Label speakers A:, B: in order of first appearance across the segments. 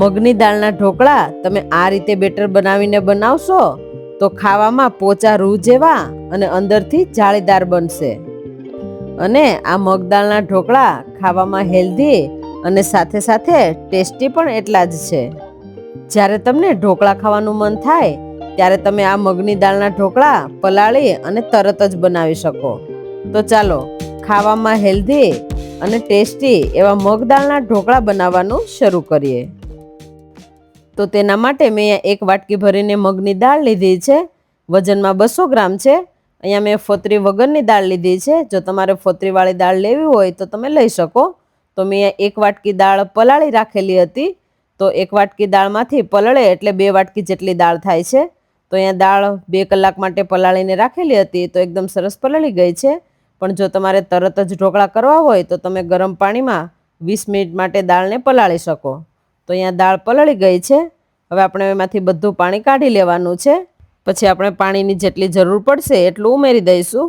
A: મગની દાળના ઢોકળા તમે આ રીતે બેટર બનાવીને બનાવશો તો ખાવામાં પોચા રૂ જેવા અને અંદરથી જાળીદાર બનશે. અને આ મગ દાળના ઢોકળા ખાવામાં હેલ્ધી અને સાથે સાથે ટેસ્ટી પણ એટલા જ છે. જ્યારે તમને ઢોકળા ખાવાનું મન થાય ત્યારે તમે આ મગની દાળના ઢોકળા પલાળી અને તરત જ બનાવી શકો. તો ચાલો ખાવામાં હેલ્ધી અને ટેસ્ટી એવા મગ દાળના ઢોકળા બનાવવાનું શરૂ કરીએ. તો તેના માટે મેં અહીંયા 1 વાટકી ભરીને મગની દાળ લીધી છે. વજનમાં 200 ગ્રામ છે. અહીંયા મેં ફોતરી વગરની દાળ લીધી છે. જો તમારે ફોતરીવાળી દાળ લેવી હોય તો તમે લઈ શકો. તો મેં 1 વાટકી દાળ પલાળી રાખેલી હતી. તો 1 વાટકી દાળમાંથી પલળે એટલે 2 વાટકી જેટલી દાળ થાય છે. તો અહીંયા દાળ 2 કલાક માટે પલાળીને રાખેલી હતી તો એકદમ સરસ પલળી ગઈ છે. પણ જો તમારે તરત જ ઢોકળા કરવા હોય તો તમે ગરમ પાણીમાં 20 મિનિટ માટે દાળને પલાળી શકો. તો અહીંયા દાળ પલળી ગઈ છે. હવે આપણે એમાંથી બધું પાણી કાઢી લેવાનું છે. પછી આપણે પાણીની જેટલી જરૂર પડશે એટલું ઉમેરી દઈશું.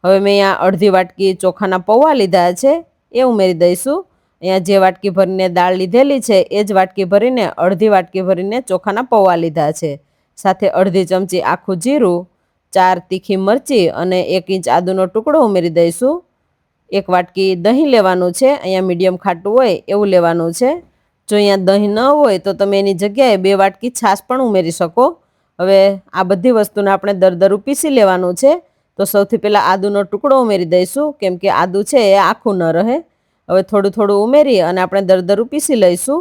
A: હવે મેં અહીંયા અડધી વાટકી ચોખાના પૌવા લીધા છે એ ઉમેરી દઈશું. અહીંયા જે વાટકી ભરીને દાળ લીધેલી છે એ જ વાટકી ભરીને અડધી વાટકી ભરીને ચોખાના પૌવા લીધા છે. સાથે અડધી ચમચી આખું જીરું, 4 તીખી મરચી અને 1 ઇંચ આદુનો ટુકડો ઉમેરી દઈશું. 1 વાટકી દહીં લેવાનું છે. અહીંયા મીડિયમ ખાટું હોય એવું લેવાનું છે. જો અહીંયા દહીં ન હોય તો તમે એની જગ્યાએ 2 વાટકી છાશ પણ ઉમેરી શકો. હવે આ બધી વસ્તુને આપણે દરદરું પીસી લેવાનું છે. તો સૌથી પહેલાં આદુનો ટુકડો ઉમેરી દઈશું કેમ કે આદુ છે એ આખું ન રહે. હવે થોડું થોડું ઉમેરી અને આપણે દરદરું પીસી લઈશું.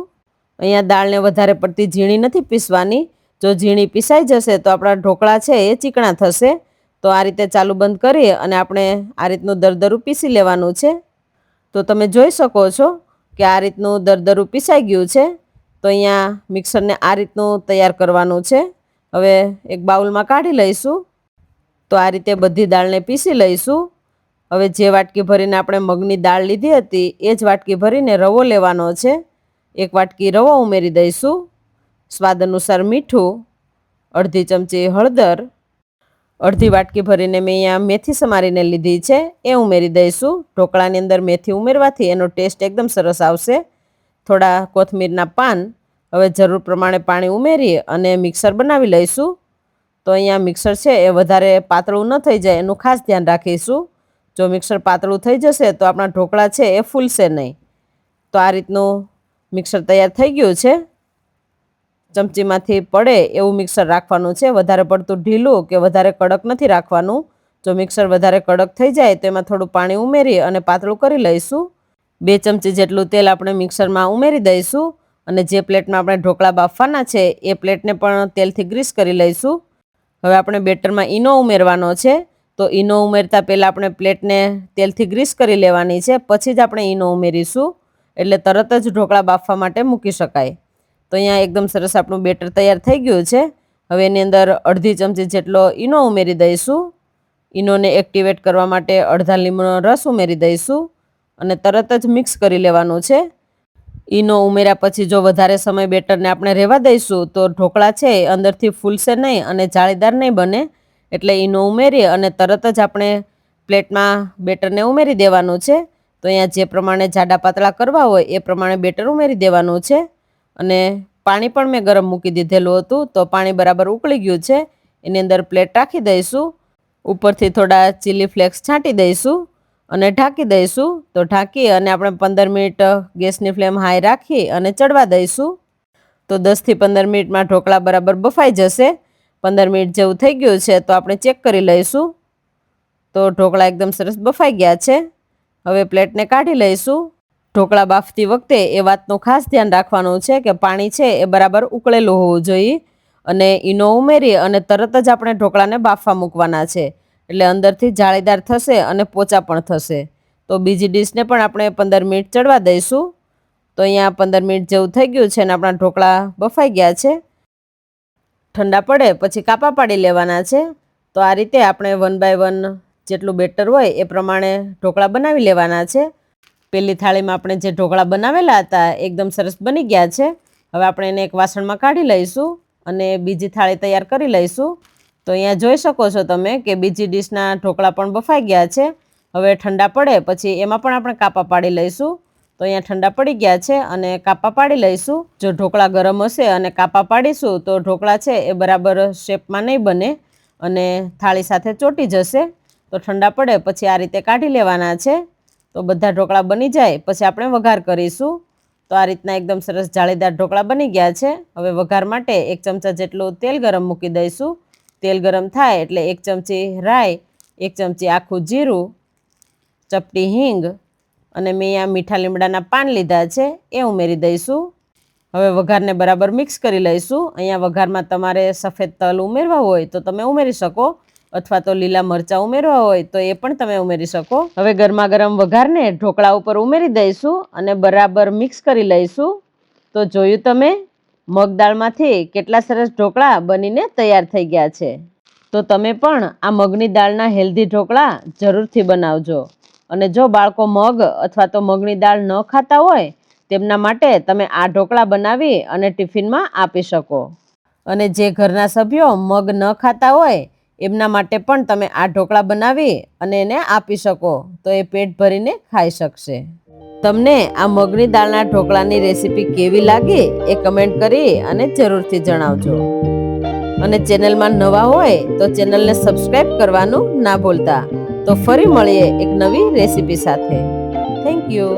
A: અહીંયા દાળને વધારે પડતી ઝીણી નથી પીસવાની. જો ઝીણી પીસાઈ જશે તો આપણા ઢોકળા છે એ ચીકણા થશે. તો આ રીતે ચાલુ બંધ કરી અને આપણે આ રીતનું દરદરું પીસી લેવાનું છે. તો તમે જોઈ શકો છો કે આ રીતનું દરદરું પીસાઈ ગયું છે. તો અહીંયા મિક્સરને આ રીતનું તૈયાર કરવાનું છે. હવે એક બાઉલમાં કાઢી લઈશું. તો આ રીતે બધી દાળને પીસી લઈશું. હવે જે વાટકી ભરીને આપણે મગની દાળ લીધી હતી એ જ વાટકી ભરીને રવો લેવાનો છે. 1 વાટકી રવો ઉમેરી દઈશું. સ્વાદ અનુસાર મીઠું, અડધી ચમચી હળદર, અડધી વાટકી ભરીને મેં અહીંયા મેથી સમારીને લીધી છે એ ઉમેરી દઈશું. ઢોકળાની અંદર મેથી ઉમેરવાથી એનો ટેસ્ટ એકદમ સરસ આવશે. થોડા કોથમીરના પાન. હવે જરૂર પ્રમાણે પાણી ઉમેરી અને મિક્સર બનાવી લઈશું. તો અહીંયા મિક્સર છે એ વધારે પાતળું ન થઈ જાય એનું ખાસ ધ્યાન રાખીશું. જો મિક્સર પાતળું થઈ જશે તો આપણા ઢોકળા છે એ ફૂલશે નહીં. તો આ રીતનું મિક્સર તૈયાર થઈ ગયું છે. ચમચીમાંથી પડે એવું મિક્સર રાખવાનું છે. વધારે પડતું ઢીલું કે વધારે કડક નથી રાખવાનું. જો મિક્સર વધારે કડક થઈ જાય તો એમાં થોડું પાણી ઉમેરી અને પાતળું કરી લઈશું. 2 ચમચી જેટલું તેલ આપણે મિક્સરમાં ઉમેરી દઈશું. અને જે પ્લેટમાં આપણે ઢોકળા બાફવાના છે એ પ્લેટને પણ તેલથી ગ્રીસ કરી લઈશું. હવે આપણે બેટરમાં ઈનો ઉમેરવાનો છે. તો ઈનો ઉમેરતા પહેલાં આપણે પ્લેટને તેલથી ગ્રીસ કરી લેવાની છે. પછી જ આપણે ઈનો ઉમેરીશું એટલે તરત જ ઢોકળા બાફવા માટે મૂકી શકાય. તો અહીંયા એકદમ સરસ આપણું બેટર તૈયાર થઈ ગયું છે. હવે એની અંદર અડધી ચમચી જેટલો ઈનો ઉમેરી દઈશું. ઈનોને એક્ટિવેટ કરવા માટે અડધા લીંબુનો રસ ઉમેરી દઈશું અને તરત જ મિક્સ કરી લેવાનું છે. ઈનો ઉમેર્યા પછી જો વધારે સમય બેટરને આપણે રહેવા દઈશું તો ઢોકળા છે એ અંદરથી ફૂલશે નહીં અને જાળીદાર નહીં બને. એટલે ઈનો ઉમેરી અને તરત જ આપણે પ્લેટમાં બેટરને ઉમેરી દેવાનું છે. તો અહીંયા જે પ્રમાણે જાડા પાતળા કરવા હોય એ પ્રમાણે બેટર ઉમેરી દેવાનું છે. અને પાણી પણ મેં ગરમ મૂકી દીધેલું હતું તો પાણી બરાબર ઉકળી ગયું છે. એની અંદર પ્લેટ રાખી દઈશું. ઉપરથી થોડા ચીલી ફ્લેક્સ છાંટી દઈશું અને ઢાંકી દઈશું. તો ઢાંકી અને આપણે 15 મિનિટ ગેસની ફ્લેમ હાઈ રાખી અને ચડવા દઈશું. તો 10 થી 15 મિનિટમાં ઢોકળા બરાબર બફાઈ જશે. 15 મિનિટ જેવું થઈ ગયું છે તો આપણે ચેક કરી લઈશું. તો ઢોકળા એકદમ સરસ બફાઈ ગયા છે. હવે પ્લેટને કાઢી લઈશું. ઢોકળા બાફતી વખતે એ વાતનું ખાસ ધ્યાન રાખવાનું છે કે પાણી છે એ બરાબર ઉકળેલું હોવું જોઈએ. અને ઈનો ઉમેરી અને તરત જ આપણે ઢોકળાને બાફવા મૂકવાના છે. એટલે અંદરથી જાળીદાર થશે અને પોચા પણ થશે. તો બીજી ડીશને પણ આપણે 15 મિનિટ ચડવા દઈશું. તો અહીંયા 15 મિનિટ જેવું થઈ ગયું છે અને આપણા ઢોકળા બફાઈ ગયા છે. ઠંડા પડે પછી કાપા પાડી લેવાના છે. તો આ રીતે આપણે 1 બાય 1 જેટલું બેટર હોય એ પ્રમાણે ઢોકળા બનાવી લેવાના છે. પહેલી થાળીમાં આપણે જે ઢોકળા બનાવેલા હતા એકદમ સરસ બની ગયા છે. હવે આપણે એને એક વાસણમાં કાઢી લઈશું અને બીજી થાળી તૈયાર કરી લઈશું. તો અહીંયા જોઈ શકો છો તમે કે બીજી ડીશના ઢોકળા પણ બફાઈ ગયા છે. હવે ઠંડા પડે પછી એમાં પણ આપણે કાપા પાડી લઈશું. તો અહીંયા ઠંડા પડી ગયા છે અને કાપા પાડી લઈશું. જો ઢોકળા ગરમ હશે અને કાપા પાડીશું તો ઢોકળા છે એ બરાબર શેપમાં નહીં બને અને થાળી સાથે ચોંટી જશે. તો ઠંડા પડે પછી આ રીતે કાઢી લેવાના છે. તો બધા ઢોકળા બની જાય પછી આપણે વઘાર કરીશું. તો આ રીતના એકદમ સરસ જાળીદાર ઢોકળા બની ગયા છે. હવે વઘાર માટે 1 ચમચા જેટલું તેલ ગરમ મૂકી દઈશું. તેલ ગરમ થાય એટલે 1 ચમચી રાઈ, 1 ચમચી આખું જીરું, ચપટી હિંગ અને મેં અહીંયા મીઠા લીમડાના પાન લીધા છે એ ઉમેરી દઈશું. હવે વઘારને બરાબર મિક્સ કરી લઈશું. અહીંયા વઘારમાં તમારે સફેદ તલ ઉમેરવા હોય તો તમે ઉમેરી શકો અથવા તો લીલા મરચાં ઉમેરવા હોય તો એ પણ તમે ઉમેરી શકો. હવે ગરમા ગરમ વઘારને ઢોકળા ઉપર ઉમેરી દઈશું અને બરાબર મિક્સ કરી લઈશું. તો જોયું તમે, મગ દાળમાંથી કેટલા સરસ ઢોકળા બનીને તૈયાર થઈ ગયા છે. તો તમે પણ આ મગની દાળના હેલ્ધી ઢોકળા જરૂરથી બનાવજો. અને જો બાળકો મગ અથવા તો મગની દાળ ન ખાતા હોય તેમના માટે તમે આ ઢોકળા બનાવી અને ટિફિનમાં આપી શકો. અને જે ઘરના સભ્યો મગ ન ખાતા હોય એમના માટે પણ તમે આ ઢોકળા બનાવી અને એને આપી શકો તો એ પેટ ભરીને ખાઈ શકશે. તમને આ મગની દાળના ઢોકળાની રેસીપી કેવી લાગી એ કમેન્ટ કરી અને જરૂરથી જણાવજો. અને ચેનલમાં નવા હોય તો ચેનલને સબસ્ક્રાઇબ કરવાનું ના ભૂલતા. તો ફરી મળીએ એક નવી રેસીપી સાથે. Thank you.